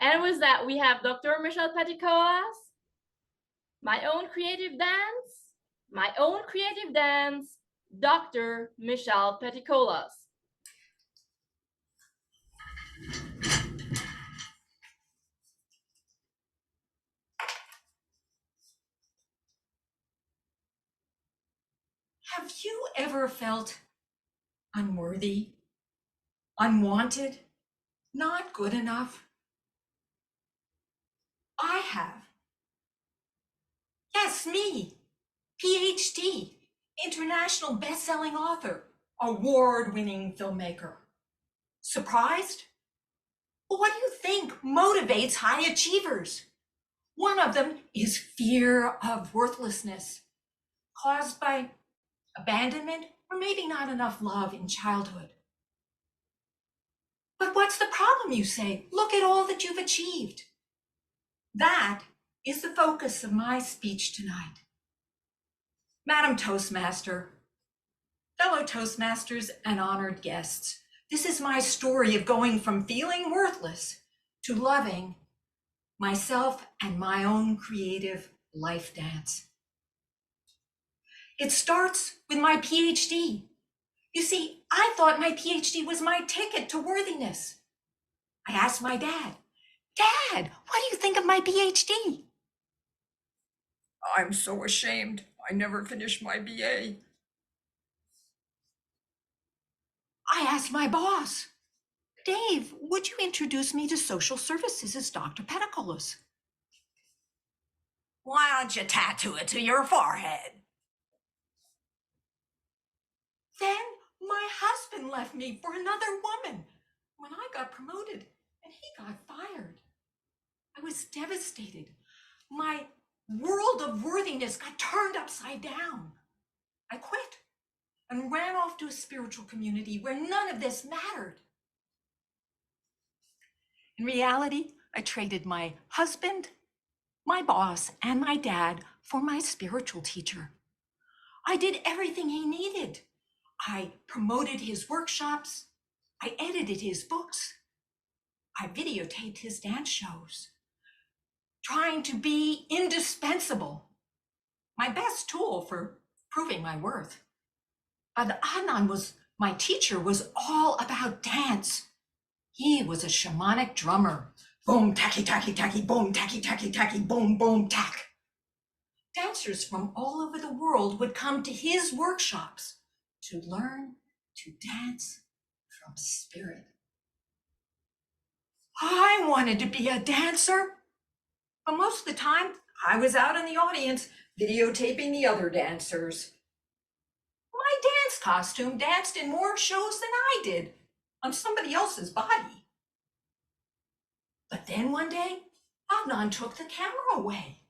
And with that, we have Dr. Michelle Peticolas, my own creative dance, Dr. Michelle Peticolas. Have you ever felt unworthy, unwanted, not good enough? I have. Yes, me, PhD, international best-selling author, award-winning filmmaker. Surprised? Well, what do you think motivates high achievers? One of them is fear of worthlessness, caused by abandonment or maybe not enough love in childhood. But what's the problem, you say? Look at all that you've achieved. That is the focus of my speech tonight. Madam Toastmaster, fellow Toastmasters and honored guests, this is my story of going from feeling worthless to loving myself and my own creative life dance. It starts with my PhD. You see, I thought my PhD was my ticket to worthiness. I asked my dad, "Dad, what do you think of my PhD?" "I'm so ashamed. I never finished my BA." I asked my boss, "Dave, would you introduce me to social services as Dr. Peticolas?" "Why don't you tattoo it to your forehead?" Then my husband left me for another woman when I got promoted and he got fired. I was devastated. My world of worthiness got turned upside down. I quit and ran off to a spiritual community where none of this mattered. In reality, I traded my husband, my boss, and my dad for my spiritual teacher. I did everything he needed. I promoted his workshops. I edited his books. I videotaped his dance shows, trying to be indispensable, my best tool for proving my worth. But Adnan my teacher, was all about dance. He was a shamanic drummer. Boom, tacky, tacky, tacky, boom, tacky, tacky, tacky, boom, boom, tack. Dancers from all over the world would come to his workshops to learn to dance from spirit. I wanted to be a dancer, but most of the time I was out in the audience videotaping the other dancers. My dance costume danced in more shows than I did on somebody else's body. But then one day, Adnan took the camera away.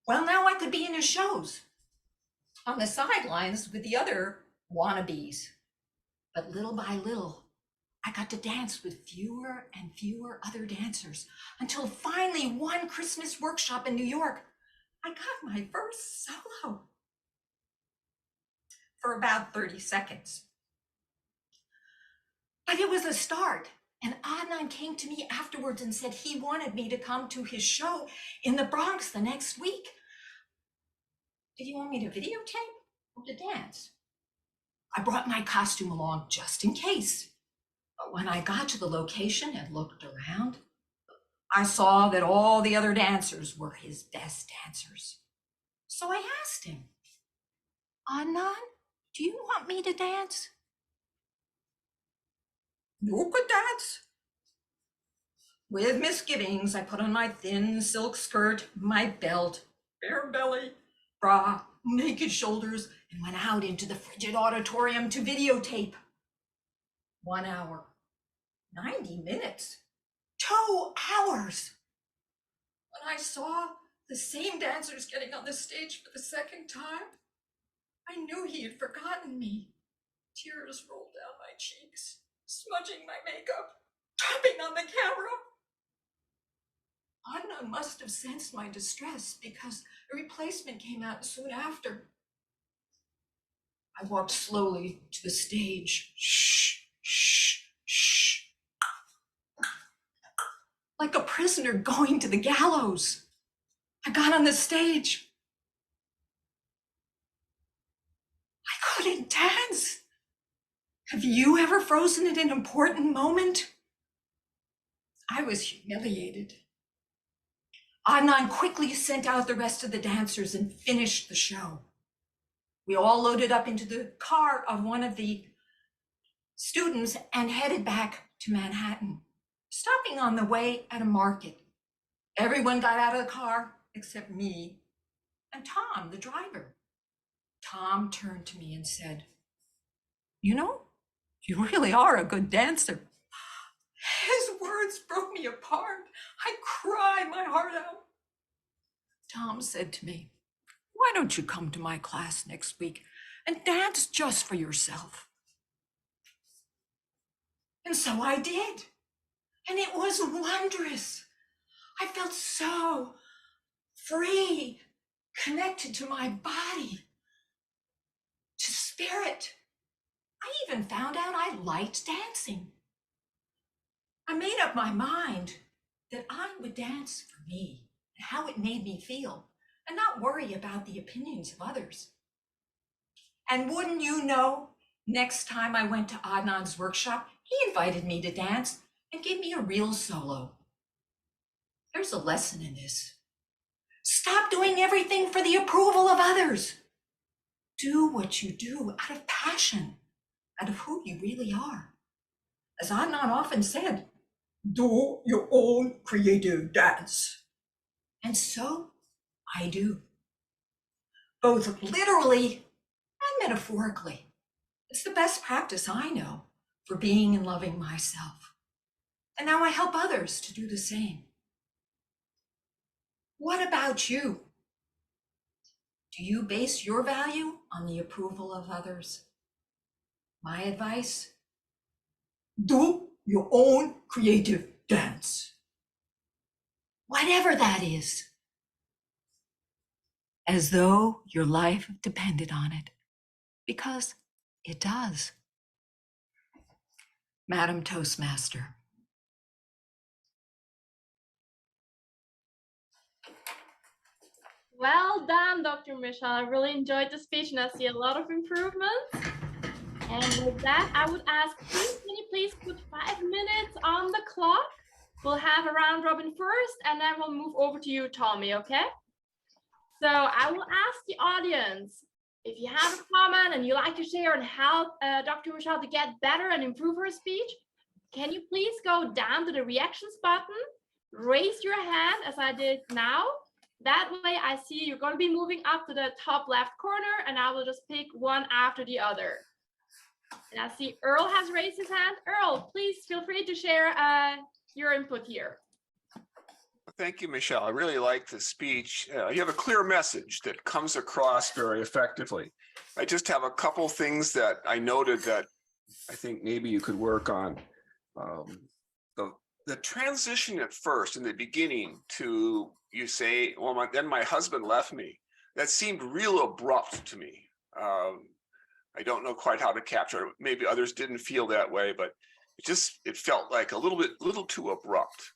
Well, now I could be in his shows, on the sidelines with the other wannabes. But little by little, I got to dance with fewer and fewer other dancers until finally one Christmas workshop in New York, I got my first solo for about 30 seconds. But it was a start. And Adnan came to me afterwards and said he wanted me to come to his show in the Bronx the next week. Did you want me to videotape or to dance? I brought my costume along just in case. But when I got to the location and looked around, I saw that all the other dancers were his best dancers. So I asked him, "Adnan, do you want me to dance?" "You could dance." With misgivings, I put on my thin silk skirt, my belt, bare belly, bra, naked shoulders, and went out into the frigid auditorium to videotape. 1 hour, 90 minutes, 2 hours. When I saw the same dancers getting on the stage for the second time, I knew he had forgotten me. Tears rolled down my cheeks, smudging my makeup, dropping on the camera. Adnan must have sensed my distress because a replacement came out soon after. I walked slowly to the stage. Shh, shh, shh. like a prisoner going to the gallows. I got on the stage. I couldn't dance. Have you ever frozen at an important moment? I was humiliated. Adnan quickly sent out the rest of the dancers and finished the show. We all loaded up into the car of one of the students and headed back to Manhattan, stopping on the way at a market. Everyone got out of the car except me and Tom, the driver. Tom turned to me and said, "You know, you really are a good dancer." His words broke me apart. I cried my heart out. Tom said to me, "Why don't you come to my class next week and dance just for yourself?" And so I did. And it was wondrous. I felt so free, connected to my body, to spirit. I even found out I liked dancing. I made up my mind that I would dance for me and how it made me feel, and not worry about the opinions of others. And wouldn't you know, next time I went to Adnan's workshop, he invited me to dance and gave me a real solo. There's a lesson in this. Stop doing everything for the approval of others. Do what you do out of passion, out of who you really are. As Adnan often said, do your own creative dance. And so I do, both literally and metaphorically. It's the best practice I know for being and loving myself. And now I help others to do the same. What about you? Do you base your value on the approval of others? My advice, do your own creative dance. Whatever that is. As though your life depended on it, because it does. Madam Toastmaster. Well done, Dr. Michelle. I really enjoyed the speech and I see a lot of improvements. And with that, I would ask, can you please put 5 minutes on the clock? We'll have a round robin first, and then we'll move over to you, Tommy, okay? So I will ask the audience, if you have a comment and you like to share and help Dr. Michelle to get better and improve her speech, can you please go down to the reactions button, raise your hand as I did now. That way I see you're going to be moving up to the top left corner, and I will just pick one after the other. And I see Earl has raised his hand. Earl, please feel free to share your input here. Thank you, Michelle. I really like the speech. You have a clear message that comes across very effectively. I just have a couple things that I noted that I think maybe you could work on. The transition at first in the beginning to, you say, well, then my husband left me. That seemed real abrupt to me. I don't know quite how to capture it. Maybe others didn't feel that way, but it felt like a little too abrupt.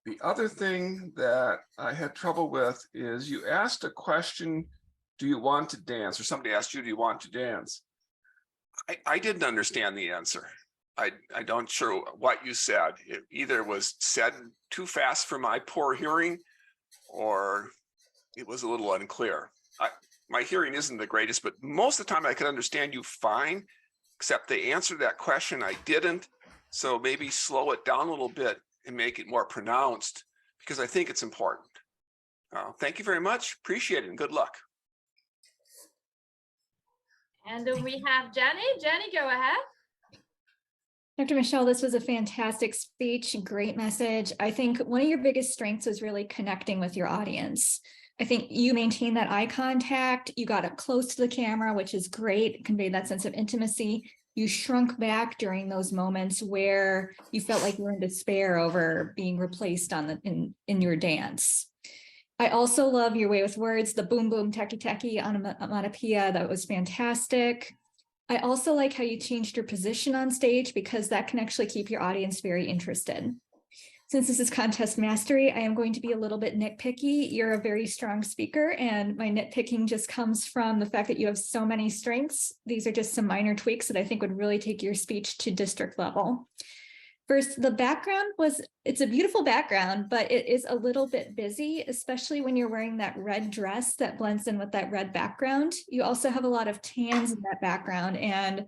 The other thing that I had trouble with is you asked a question, do you want to dance? Or somebody asked you, do you want to dance? I didn't understand the answer. I don't sure what you said. It either was said too fast for my poor hearing, or it was a little unclear. My hearing isn't the greatest, but most of the time I could understand you fine, except they answered that question, I didn't. So maybe slow it down a little bit and make it more pronounced, because I think it's important. Thank you very much. Appreciate it and good luck. And then we have Jenny. Jenny, go ahead. Dr. Michelle, this was a fantastic speech, great message. I think one of your biggest strengths was really connecting with your audience. I think you maintained that eye contact, you got up close to the camera, which is great, conveyed that sense of intimacy. You shrunk back during those moments where you felt like you were in despair over being replaced in your dance. I also love your way with words, the boom, boom, techie, techie, onomatopoeia, that was fantastic. I also like how you changed your position on stage, because that can actually keep your audience very interested. Since this is contest mastery, I am going to be a little bit nitpicky. You're a very strong speaker, and my nitpicking just comes from the fact that you have so many strengths. These are just some minor tweaks that I think would really take your speech to district level. First, the background it's a beautiful background, but it is a little bit busy, especially when you're wearing that red dress that blends in with that red background. You also have a lot of tans in that background, and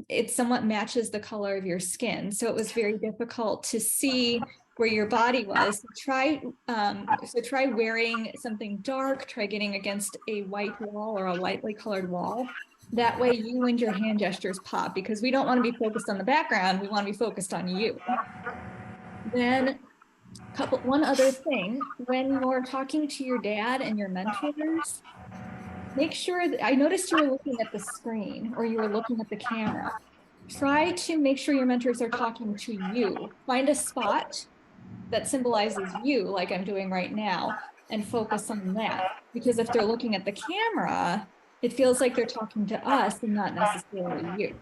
it somewhat matches the color of your skin. So it was very difficult to see where your body was. Try wearing something dark, try getting against a white wall or a lightly colored wall. That way you and your hand gestures pop, because we don't want to be focused on the background, we want to be focused on you. Then one other thing, when you're talking to your dad and your mentors, make sure that, I noticed you were looking at the screen or you were looking at the camera. Try to make sure your mentors are talking to you. Find a spot that symbolizes you, like I'm doing right now, and focus on that. Because if they're looking at the camera, it feels like they're talking to us and not necessarily you.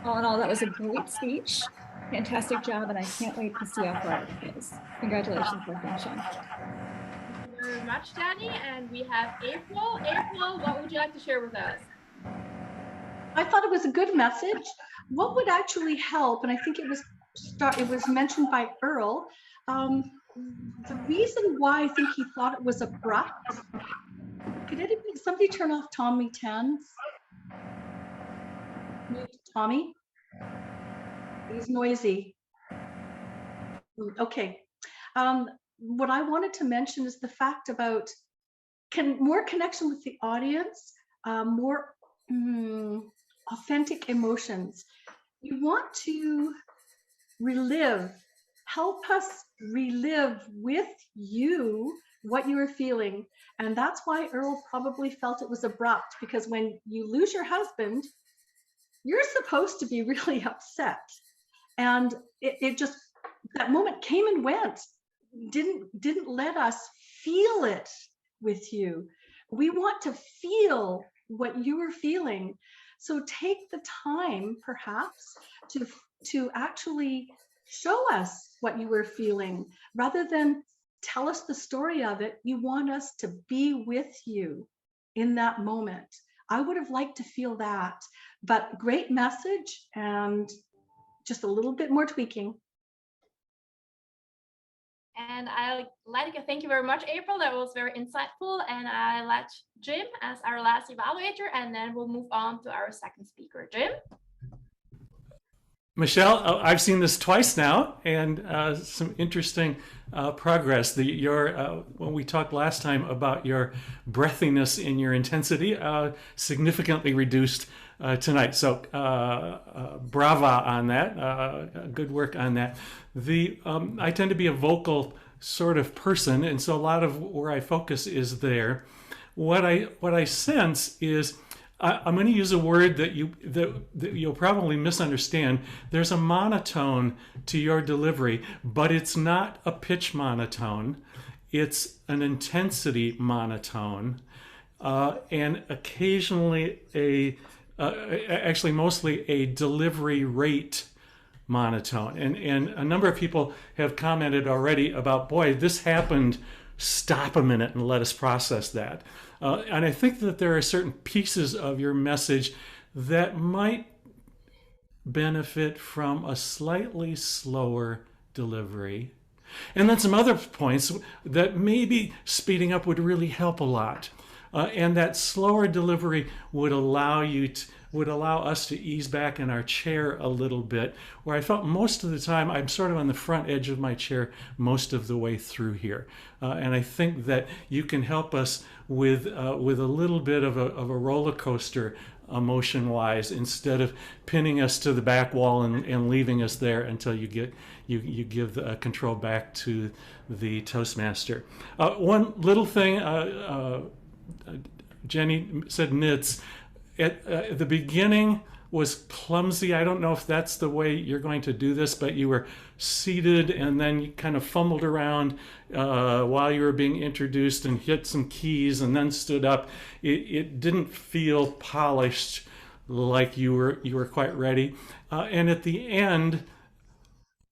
All in all, that was a great speech. Fantastic job, and I can't wait to see how far it goes. Congratulations, Dr. Michelle. Thank you very much, Danny. And we have April. April, what would you like to share with us? I thought it was a good message. What would actually help, and I think it was mentioned by Earl, the reason why I think he thought it was abrupt. Could somebody turn off Tommy Tans? Mute Tommy. He's noisy. Okay. What I wanted to mention is the fact about more connection with the audience, more authentic emotions. You want to help us relive with you what you were feeling. And that's why Earl probably felt it was abrupt, because when you lose your husband, you're supposed to be really upset. And it just, that moment came and went, didn't let us feel it with you. We want to feel what you were feeling. So take the time, perhaps, to actually show us what you were feeling, rather than tell us the story of it. You want us to be with you in that moment. I would have liked to feel that, but great message and just a little bit more tweaking. And I like to thank you very much, April. That was very insightful. And I let Jim as our last evaluator, and then we'll move on to our second speaker. Jim? Michelle, I've seen this twice now, and some interesting progress. When we talked last time about your breathiness in your intensity, significantly reduced tonight. So brava on that. Good work on that. I tend to be a vocal sort of person, and so a lot of where I focus is there. What I sense is, I'm going to use a word that you'll probably misunderstand. There's a monotone to your delivery, but it's not a pitch monotone. It's an intensity monotone, and occasionally actually mostly a delivery rate monotone. And a number of people have commented already about, boy, this happened. Stop a minute and let us process that. And I think that there are certain pieces of your message that might benefit from a slightly slower delivery. And then some other points that maybe speeding up would really help a lot. And that slower delivery would allow us to ease back in our chair a little bit, where I felt most of the time I'm sort of on the front edge of my chair most of the way through here. And I think that you can help us with a little bit of a roller coaster emotion-wise, instead of pinning us to the back wall and leaving us there until you give the control back to the Toastmaster. One little thing, Jenny said nits. At the beginning was clumsy. I don't know if that's the way you're going to do this, but you were seated and then you kind of fumbled around while you were being introduced and hit some keys and then stood up. It didn't feel polished, like you were quite ready. And at the end,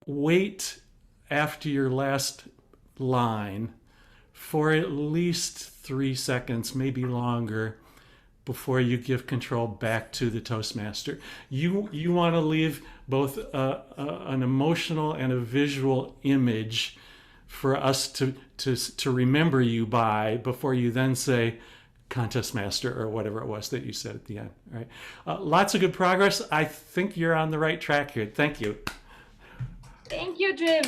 wait after your last line for at least 3 seconds, maybe longer, before you give control back to the Toastmaster. You want to leave both an emotional and a visual image for us to remember you by before you then say Contest Master or whatever it was that you said at the end. All right. Lots of good progress. I think you're on the right track here. Thank you. Thank you, Jim.